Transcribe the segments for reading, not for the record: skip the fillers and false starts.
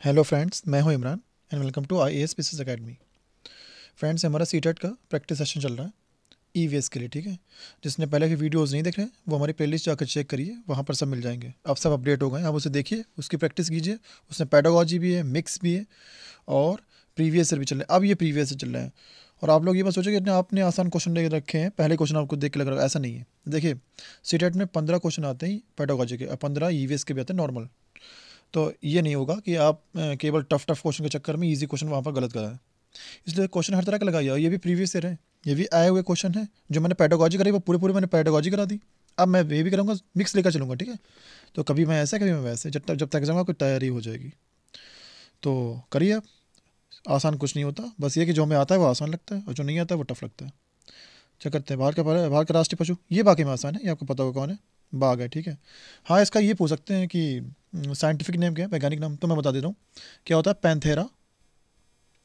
Hello friends, मैं हूं Imran and welcome to IAS PCS academy. Friends, हमारा सीटेट का प्रैक्टिस सेशन चल रहा है ईवीएस के लिए। ठीक है, जिसने पहले की वीडियोस नहीं देख रहे हैं वो हमारी प्लेलिस्ट जाकर चेक करिए, वहाँ पर सब मिल जाएंगे। अब सब अपडेट हो गए, आप उसे देखिए, उसकी प्रैक्टिस कीजिए। उसमें पेडागोजी भी है, मिक्स भी है और प्रीवियस ईयर भी चल रहे हैं। अब ये प्रीवियस ईयर चल रहे हैं और आप लोग ये बात सोचो कि आपने आसान क्वेश्चन ले रखे हैं, पहले क्वेश्चन आपको देख के लग रहा है, ऐसा नहीं है। देखिए, सीटेट में 15 क्वेश्चन आते हैं पेडागोजी के और 15 ईवीएस के भी आते हैं नॉर्मल। तो ये नहीं होगा कि आप केवल टफ टफ क्वेश्चन के चक्कर में इजी क्वेश्चन वहाँ पर गलत कराएं। इसलिए क्वेश्चन हर तरह का लगाइए। और ये भी प्रीवियस ईयर है, ये भी आए हुए क्वेश्चन है। जो मैंने पेडागोजी कराई वो पूरे पूरे मैंने पेडागोजी करा दी। अब मैं ये भी करूँगा, मिक्स लेकर चलूँगा। ठीक है, तो कभी मैं ऐसा कभी मैं वैसे, जब तक एग्जाम आपकी तैयारी हो जाएगी। तो करिए आप, आसान कुछ नहीं होता, बस ये कि जो हमें आता है वो आसान लगता है और जो नहीं आता है वो टफ लगता है। क्या करते हैं, बाहर का राष्ट्रीय पशु, ये बाकी में आसान है, ये आपको पता होगा कौन है, बाघ है। ठीक है, हाँ, इसका ये पूछ सकते हैं कि साइंटिफिक नेम क्या है, वैज्ञानिक नाम, तो मैं बता देता हूँ क्या होता है, पैंथेरा।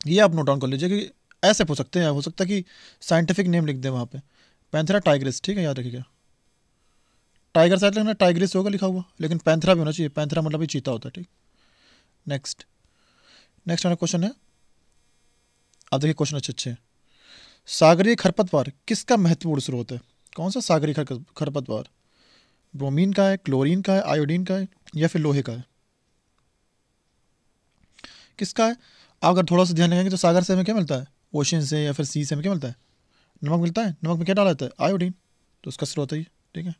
ये आप नोट डाउन कर लीजिए कि ऐसे पूछ सकते हैं, हो सकता है कि साइंटिफिक नेम लिख दें वहाँ पे, पैंथेरा टाइग्रिस। ठीक है, याद रखिएगा। टाइगर साइड लिखना, टाइग्रिस होगा लिखा हुआ, लेकिन पैंथेरा भी होना चाहिए। पैंथेरा मतलब ही चीता होता है। ठीक, नेक्स्ट नेक्स्ट हमारा क्वेश्चन है। अब देखिए क्वेश्चन अच्छे अच्छे हैं। सागरीय खरपतवार किसका महत्वपूर्ण स्रोत है? कौन सा सागरीय खरपतवार? ब्रोमीन का है, क्लोरीन का है, आयोडीन का है या फिर लोहे का है? किसका है? आप अगर थोड़ा सा ध्यान लगाएंगे तो सागर से हमें क्या मिलता है, ओशन से या फिर सी से हमें क्या मिलता है, नमक मिलता है। नमक में क्या डाला जाता है, आयोडीन, तो उसका स्रोत है ये। ठीक है,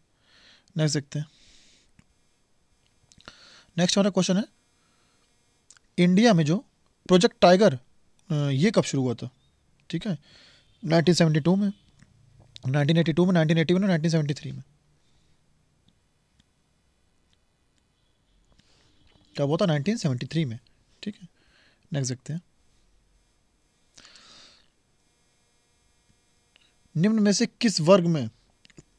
नेक्स्ट देखते हैं। नेक्स्ट हमारा क्वेश्चन है, इंडिया में जो प्रोजेक्ट टाइगर ये कब शुरू हुआ था? ठीक है, 1972 में, 1982 में, 1981 में, 1973 में, कब हुआ था? 1973 में। ठीक है, नेक्स्ट देखते हैं। निम्न में से किस वर्ग में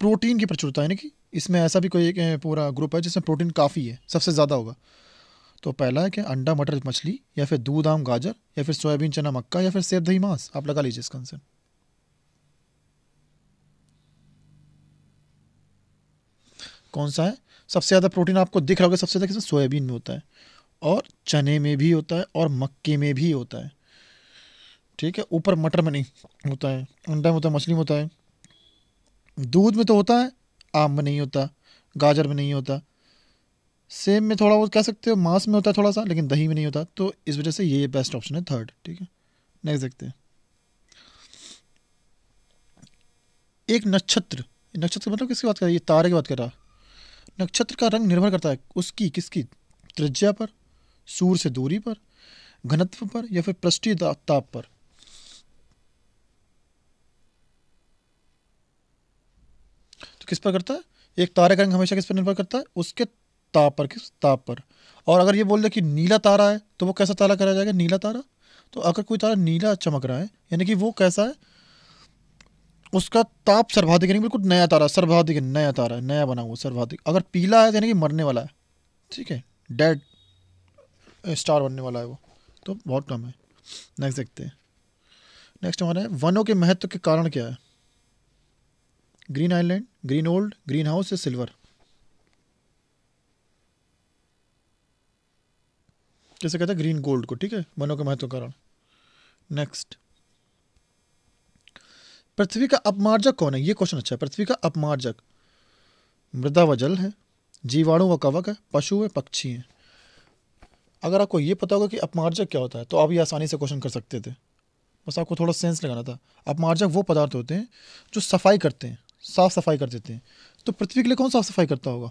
प्रोटीन की प्रचुरता है, यानी कि इसमें ऐसा भी कोई एक पूरा ग्रुप है जिसमें प्रोटीन काफ़ी है, सबसे ज़्यादा होगा? तो पहला है क्या, अंडा मटर मछली या फिर दूध आम गाजर या फिर सोयाबीन चना मक्का या फिर सेब दही मांस? आप लगा लीजिए इसका आंसर। कौन सा है सबसे ज़्यादा प्रोटीन? आपको दिख रहा होगा सबसे ज़्यादा किसमें, सोयाबीन में होता है और चने में भी होता है और मक्के में भी होता है। ठीक है, ऊपर मटर में नहीं होता है, अंडा में होता है, मछली में होता है, दूध में तो होता है, आम में नहीं होता, गाजर में नहीं होता, सेब में थोड़ा बहुत कह सकते हो, मांस में होता है थोड़ा सा, लेकिन दही में नहीं होता। तो इस वजह से ये बेस्ट ऑप्शन है, थर्ड। ठीक है, नेक्स्ट देखते हैं। एक नक्षत्र, नक्षत्र मतलब किसकी बात कर रहा है, ये तारे की बात कर रहा है। नक्षत्र का रंग निर्भर करता है उसकी किसकी, त्रिज्या पर, सूर्य से दूरी पर, घनत्व पर या फिर पृष्ठीय ताप पर? तो किस पर करता है, एक तारे का रंग हमेशा किस पर निर्भर करता है, उसके ताप पर, किस ताप पर। और अगर ये बोल दे कि नीला तारा है तो वो कैसा तारा करा जाएगा, नीला तारा। तो अगर कोई तारा नीला चमक रहा है यानी कि वो कैसा है, उसका ताप सर्वाधिक, यानी बिल्कुल नया तारा, सर्वाधिक नया तारा है, नया बना हुआ सर्वाधिक। अगर पीला है यानी कि मरने वाला है। ठीक है, डेड स्टार बनने वाला है वो, तो बहुत कम है। नेक्स्ट देखते हैं। नेक्स्ट हमारा है, वनों के महत्व के कारण क्या है? Green island, green old, green house या सिल्वर? कैसे कहते हैं, ग्रीन गोल्ड को। ठीक है, वनों के महत्व के कारण। नेक्स्ट, पृथ्वी का अपमार्जक कौन है? ये क्वेश्चन अच्छा है। पृथ्वी का अपमार्जक मृदा व जल है, जीवाणु व कवक है, पशु है, पक्षी है? अगर आपको ये पता होगा कि अपमार्जक क्या होता है तो आप ये आसानी से क्वेश्चन कर सकते थे, बस आपको थोड़ा सेंस लगाना था। अपमार्जक वो पदार्थ होते हैं जो सफाई करते हैं, साफ सफाई कर देते हैं। तो पृथ्वी के लिए कौन साफ सफाई करता होगा,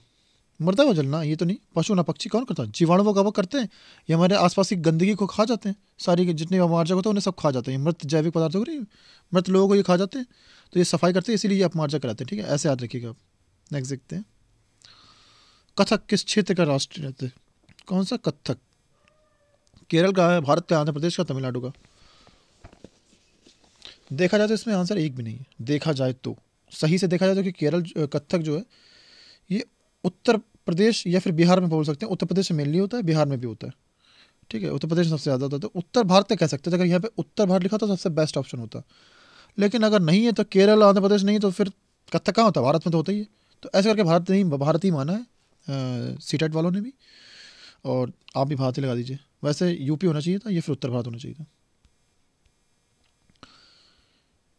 मृदा व जल ना, ये तो नहीं। पशु ना पक्षी, कौन करता है, जीवाणु व कवक करते हैं। ये हमारे आसपास की गंदगी को खा जाते हैं, सारी जितने अपमार्जक होते हैं उन्हें सब खा जाते हैं। मृत जैविक पदार्थों को नहीं, मृत लोगों को ये खा जाते हैं, तो ये सफाई करते हैं, इसीलिए ये अपमार्जक कराते हैं। ठीक है, ऐसे याद रखिएगा आप। नेक्स्ट देखते हैं। कथक किस क्षेत्र का राष्ट्रीय नृत्य है? कौन सा कथक? केरल का है, भारत का, आंध्र प्रदेश का, तमिलनाडु का? देखा जाए तो इसमें आंसर एक भी नहीं है। देखा जाए तो, सही से देखा जाए तो, कि केरल कथक जो है ये उत्तर प्रदेश या फिर बिहार में बोल सकते हैं। उत्तर प्रदेश में मेनली होता है, बिहार में भी होता है। ठीक है, उत्तर प्रदेश में सबसे ज़्यादा होता है, तो उत्तर भारत तक कह सकते थे। अगर यहाँ पे उत्तर भारत लिखा तो सबसे बेस्ट ऑप्शन होता। लेकिन अगर नहीं है तो केरल आंध्र प्रदेश नहीं, तो फिर कथक कहाँ होता है, भारत में तो होता ही है। तो ऐसे करके भारत ही माना है सीटेट वालों ने भी। और आप भी भारत ही लगा दीजिए। वैसे यूपी होना चाहिए था, ये फिर उत्तर भारत होना चाहिए था।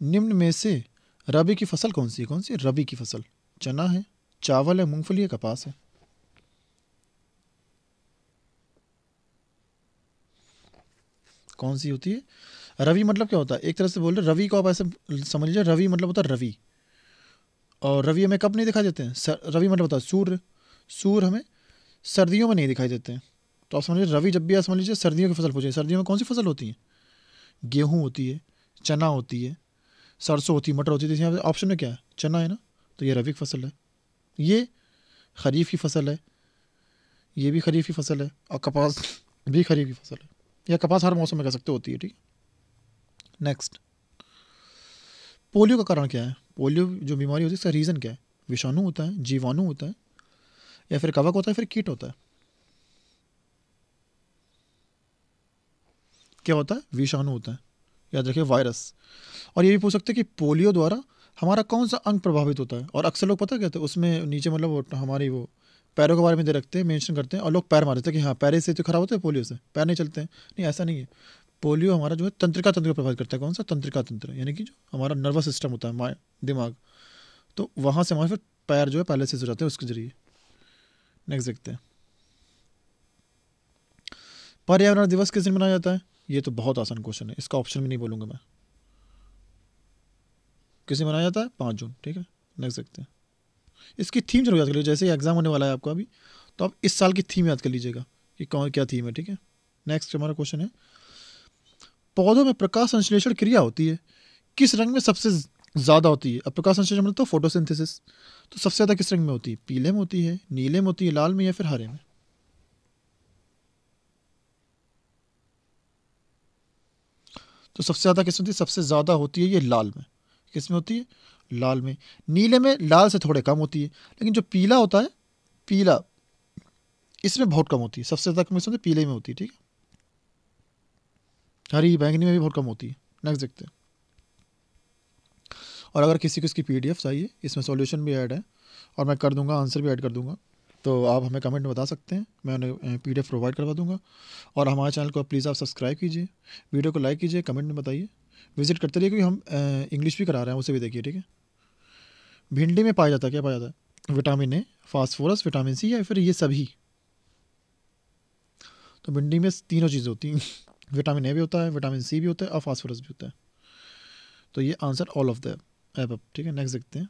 निम्न में से रबी की फसल कौन सी है? कौन सी रबी की फसल? चना है, चावल है, मूंगफली है, कपास है। कौन सी होती है? रवि मतलब क्या होता है? एक तरह से बोल रहे रवि को आप ऐसे समझ लीजिए, रवि मतलब होता है रवि। और रवि हमें कब नहीं दिखाई देते हैं? रवि मतलब होता है सूर्य। सूर्य हमें सर्दियों में नहीं दिखाई देते हैं। तो आप समझ लीजिए रवि जब भी आप समझ लीजिए सर्दियों की फसल पूछे। सर्दियों में कौन सी फसल होती है? गेहूँ होती है, चना होती है, सरसों होती है, मटर होती है। तो यहाँ पे ऑप्शन में क्या है? चना है ना, तो ये रबी की फसल है। ये खरीफ की फसल है, ये भी खरीफ की फसल है, और कपास भी खरीफ की फसल है। या कपास हर मौसम में कह सकते होती है, ठीक है। नेक्स्ट, पोलियो का कारण क्या है? पोलियो जो बीमारी होती है इसका रीज़न क्या है? विषाणु होता है, जीवाणु होता है, या फिर कवक होता है, फिर कीट होता है? क्या होता है? विषाणु होता है, याद रखिए, वायरस। और ये भी पूछ सकते हैं कि पोलियो द्वारा हमारा कौन सा अंग प्रभावित होता है। और अक्सर लोग पता क्या कहते हैं उसमें नीचे, मतलब वो हमारी वो पैरों के बारे में दे रखते हैं, मेंशन करते हैं, और लोग पैर मार देते हैं कि हाँ पैर से तो खराब होता है पोलियो से, पैर नहीं चलते हैं। नहीं, ऐसा नहीं है। पोलियो हमारा जो है तंत्रिका तंत्र को प्रभावित करता है। कौन सा? तंत्रिका तंत्र, यानी कि जो हमारा नर्वस सिस्टम होता है, दिमाग। तो वहाँ से हमारे फिर पैर जो है पैरालिसिस हो जाते हैं उसके जरिए। नेक्स्ट देखते हैं, पर्यावरण दिवस किस दिन मनाया जाता है? ये तो बहुत आसान क्वेश्चन है, इसका ऑप्शन भी नहीं बोलूँगा मैं। किस दिन मनाया जाता है? 5 जून, ठीक है। नेक्स्ट देखते हैं, इसकी थीम जरूर याद कर लीजिए। जैसे एग्जाम होने वाला है आपको अभी, तो आप इस साल की थीम याद कर लीजिएगा कि कौन क्या थीम है, ठीक है। नेक्स्ट हमारा क्वेश्चन है, पौधों में प्रकाश संश्लेषण क्रिया होती है, किस रंग में सबसे ज़्यादा होती है? अब प्रकाश संश्लेषण मतलब तो फोटोसिंथेसिस, तो सबसे ज़्यादा किस रंग में होती है? पीले में होती है, नीले में होती है, लाल में, या फिर हरे में? तो सबसे ज़्यादा किस में होती है? सबसे ज़्यादा होती है ये लाल में। किस में होती है? लाल में। नीले में लाल से थोड़े कम होती है, लेकिन जो पीला होता है, पीला, इसमें बहुत कम होती है। सबसे ज़्यादा कम इसमें होती है, पीले में होती है, ठीक है। हरी बैंगनी में भी बहुत कम होती है। नेक्स्ट देखते हैं, और अगर किसी को इसकी पीडीएफ चाहिए, इसमें सॉल्यूशन भी ऐड है, और मैं कर दूंगा, आंसर भी ऐड कर दूंगा, तो आप हमें कमेंट में बता सकते हैं, मैं उन्हें पीडीएफ प्रोवाइड करवा दूंगा। और हमारे चैनल को प्लीज़ आप सब्सक्राइब कीजिए, वीडियो को लाइक कीजिए, कमेंट में बताइए, विजिट करते रहिए, क्योंकि हम इंग्लिश भी करा रहे हैं, उसे भी देखिए, ठीक है। भिंडी में पाया जाता है, क्या पाया जाता है? Vitamin A, phosphorus, vitamin C, या फिर ये सभी? तो भिंडी में तीनों चीज़ें होती हैं विटामिन ए भी होता है, विटामिन सी भी होता है, और फास्फोरस भी होता है। तो ये answer all of the above, ठीक है। नेक्स्ट देखते हैं,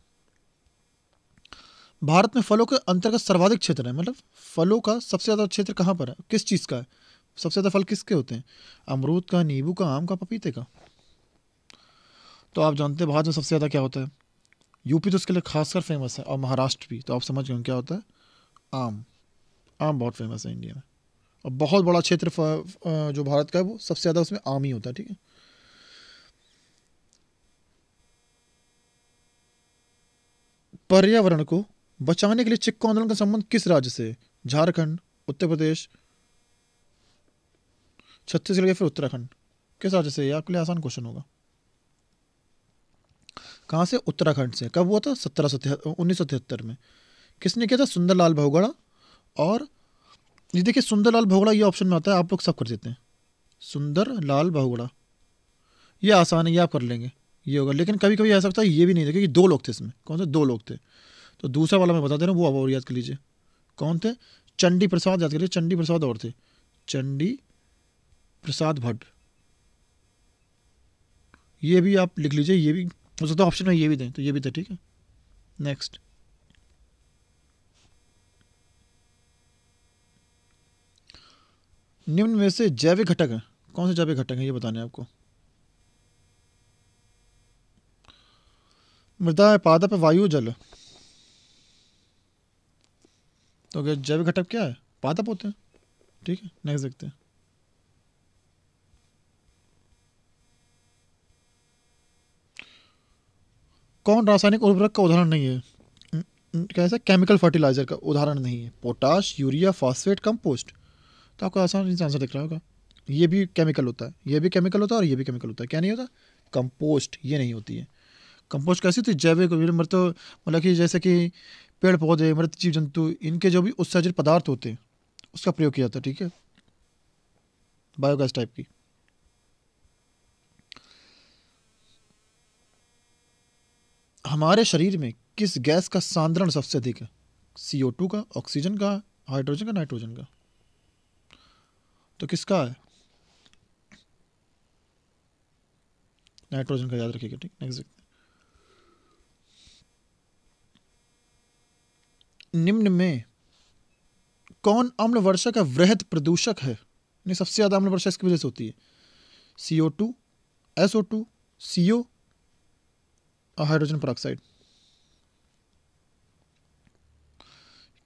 भारत में फलों के अंतर्गत सर्वाधिक क्षेत्र है, मतलब फलों का सबसे ज़्यादा क्षेत्र कहाँ पर है? किस चीज़ का है? सबसे ज़्यादा फल किसके होते हैं? अमरूद का, नींबू का, आम का, पपीते का? तो आप जानते हैं भारत में सबसे ज़्यादा क्या होता है? यूपी तो इसके लिए खासकर फेमस है, और महाराष्ट्र भी। तो आप समझ गए क्या होता है? आम। आम बहुत फेमस है इंडिया में, और बहुत बड़ा क्षेत्र जो भारत का है वो सबसे ज़्यादा उसमें आम ही होता है, ठीक है। पर्यावरण को बचाने के लिए चिपको आंदोलन का संबंध किस राज्य से है? झारखंड, उत्तर प्रदेश, छत्तीसगढ़, या फिर उत्तराखंड? किस राज्य से? ये आपके लिए आसान क्वेश्चन होगा। कहाँ से? उत्तराखंड से। कब हुआ था? 1973 में। किसने किया था? सुंदरलाल बहुगुणा। और ये देखिए, सुंदरलाल बहुगुणा ये ऑप्शन में आता है, आप लोग सब कर देते हैं। सुंदरलाल बहुगुणा, ये आसान है, ये आप कर लेंगे, ये होगा। लेकिन कभी कभी ऐसा लगता है ये भी नहीं था, क्योंकि 2 लोग थे इसमें। कौन से 2 लोग थे? तो दूसरा वाला मैं बता दे रहा हूँ, वो और याद कर लीजिए। कौन थे? चंडी प्रसाद, याद करिए, चंडी प्रसाद और थे, चंडी प्रसाद भट्ट। ये भी आप लिख लीजिए, ये भी हो सकता है ऑप्शन में ये भी दें, तो ये भी थे, ठीक है। नेक्स्ट, निम्न में से जैविक घटक है, कौन से जैविक घटक है ये बताने हैं आपको? मृदा है, पादप है, वायु, जल। तो क्या जैविक घटक क्या है? पादप होते हैं, ठीक है। नेक्स्ट देखते हैं, कौन रासायनिक उर्वरक का उदाहरण नहीं है? कैसा? केमिकल फर्टिलाइजर का उदाहरण नहीं है? Potash, urea, phosphate, compost. तो आपको आसान से आंसर दिख रहा होगा, ये भी केमिकल होता है, ये भी केमिकल होता है, और ये भी केमिकल होता है। क्या नहीं होता? कंपोस्ट, ये नहीं होती है। कंपोस्ट कैसी होती है? जैविक, मतलब कि जैसे कि पेड़ पौधे, मृत जीव जंतु, इनके जो भी उत्सर्जित पदार्थ होते हैं उसका प्रयोग किया जाता है, ठीक है, बायोगैस टाइप की। हमारे शरीर में किस गैस का सांद्रण सबसे अधिक है? CO2 का, ऑक्सीजन का, हाइड्रोजन का, नाइट्रोजन का? तो किसका है? नाइट्रोजन का, याद रखिएगा, ठीक। नेक्स्ट, निम्न में कौन अम्ल वर्षा का वृहद प्रदूषक है? नहीं, सबसे ज्यादा अम्ल वर्षा इसकी वजह से होती है। CO2, SO2, CO और हाइड्रोजन परऑक्साइड।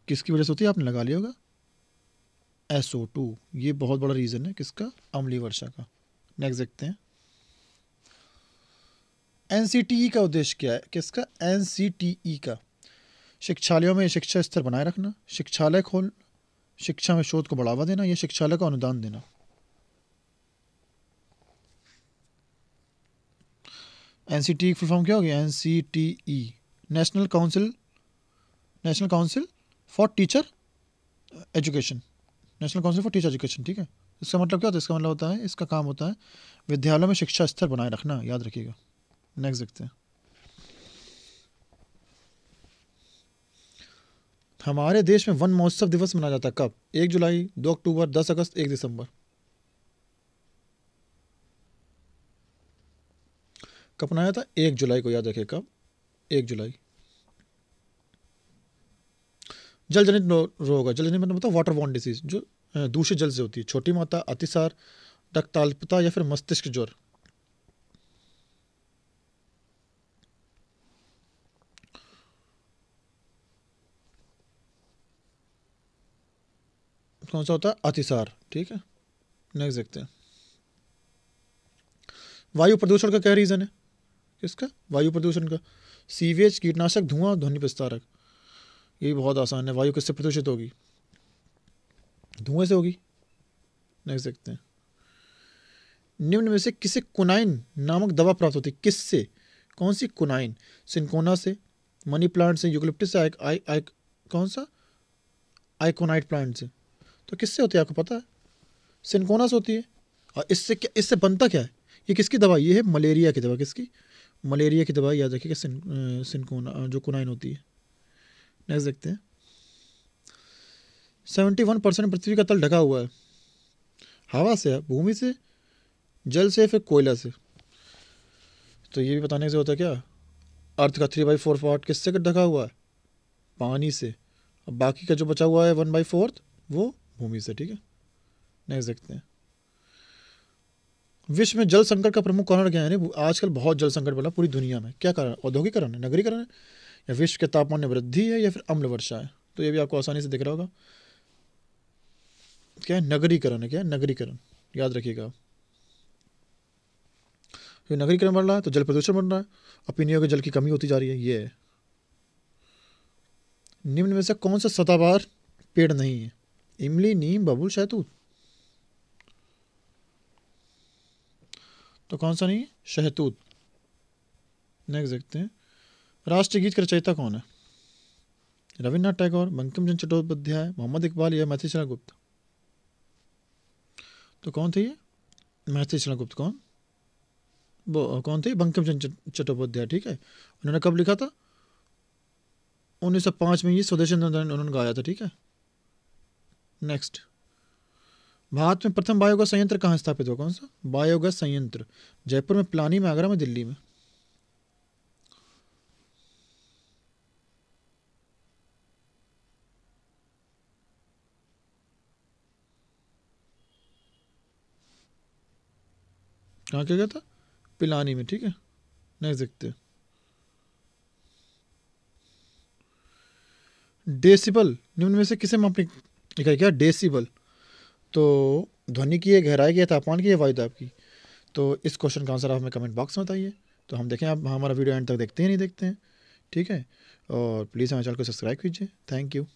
किसकी वजह से होती है? आपने लगा लिया होगा, SO2। ये बहुत बड़ा रीजन है किसका? अम्लीय वर्षा का। नेक्स्ट देखते हैं, NCTE का उद्देश्य क्या है? किसका? NCTE का शिक्षालयों में शिक्षा स्तर बनाए रखना, शिक्षालय खोल, शिक्षा में शोध को बढ़ावा देना, या शिक्षालय को अनुदान देना। NCTE फुल फॉर्म क्या होगी? NCTE national council for teacher education, national council for teacher education, ठीक है। इसका मतलब क्या होता है? इसका मतलब होता है, इसका काम होता है विद्यालयों में शिक्षा स्तर बनाए रखना, याद रखिएगा। नेक्स्ट देखते हैं, हमारे देश में वन महोत्सव दिवस मनाया जाता है कब? 1 जुलाई, 2 अक्टूबर, 10 अगस्त, 1 दिसंबर। कब मनाया था? 1 जुलाई को, याद रखिए कब? 1 जुलाई। जल जनित रोग है, जल जनित मतलब होता है वाटर बॉर्न डिसीज, जो दूषित जल से होती है। छोटी माता, अतिसार, रक्ताल्पता या फिर मस्तिष्क ज्वर। कौन सा होता है? अतिसार, ठीक है। नेक्स्ट देखते हैं, वायु प्रदूषण का क्या रीजन है? किसका? वायु प्रदूषण का सीवेज, कीटनाशक, धुआं, ध्वनि प्रस्तारक। ये बहुत आसान है, वायु किससे प्रदूषित होगी? धुएं से होगी। नेक्स्ट देखते हैं, निम्न में से किसे कुनाइन नामक दवा प्राप्त होती है? किससे? कौन सी कुनाइन? सिंकोना से, मनी प्लांट से, यूकलिप्टस से, कौन सा? आइकोनाइट प्लांट से। तो किससे होती है आपको पता है? सिंकोना से होती है। और इससे क्या, इससे बनता क्या है? ये किसकी दवा? ये है मलेरिया की दवा। किसकी? मलेरिया की दवा, याद रखिएगा, सिंकोना जो कुनाइन होती है। नेक्स्ट देखते हैं, 71% पृथ्वी का तल ढका हुआ है, हवा से, भूमि से, जल से, फिर कोयला से। तो ये भी बताने से होता है क्या? अर्थ का 3/4 पार्ट किससे ढका हुआ है? पानी से। अब बाकी का जो बचा हुआ है 1/4 वो भूमि से, ठीक है। नेक्स्ट देखते हैं, विश्व में जल संकट का प्रमुख कारण क्या है? आजकल बहुत जल संकट बना पूरी दुनिया में। क्या कारण? औद्योगिकरण है, नगरीकरण है, या विश्व के तापमान में वृद्धि है, या फिर अम्ल वर्षा है? तो ये भी आपको आसानी से दिख रहा होगा, क्या है? नगरीकरण है। क्या है? नगरीकरण, याद रखिएगा। नगरीकरण बढ़ रहा है तो जल प्रदूषण बढ़ रहा है, और पीने योग्य जल की कमी होती जा रही है। ये है, निम्न में से कौन सा सदाबहार पेड़ नहीं है? इमली, नीम, बबूल, शहतूत। तो कौन सा नहीं है? शहतूत। नेक्स्ट देखते हैं, राष्ट्रीय गीत के रचयिता कौन है? रविन्द्रनाथ टैगोर, बंकिम चंद्र चट्टोपाध्याय, मोहम्मद इकबाल, या मैथिली शरण गुप्त। तो कौन थे ये? मैथिली शरण गुप्त। कौन थे? बंकिम चंद्र चट्टोपाध्याय, ठीक है। उन्होंने कब लिखा था? 1905 में ये स्वदेशी आंदोलन उन्होंने गाया था, ठीक है। नेक्स्ट, भारत में प्रथम बायोगैस संयंत्र कहाँ स्थापित हुआ? कौन सा बायोगैस संयंत्र? जयपुर में, पिलानी में, आगरा में, दिल्ली में। कहाँ क्या गया था? पिलानी में, ठीक है। नेक्स्ट देखते हैं, डेसिबल निम्न में से किसे मापने इकाई क्या? डेसिबल। तो ध्वनि की है, गहराई की है, तापमान की है, वायु दाब की। तो इस क्वेश्चन का आंसर आप हमें कमेंट बॉक्स में बताइए। तो हम देखें आप हमारा वीडियो एंड तक देखते हैं नहीं देखते हैं, ठीक है। और प्लीज़ हमारे चैनल को सब्सक्राइब कीजिए। Thank you.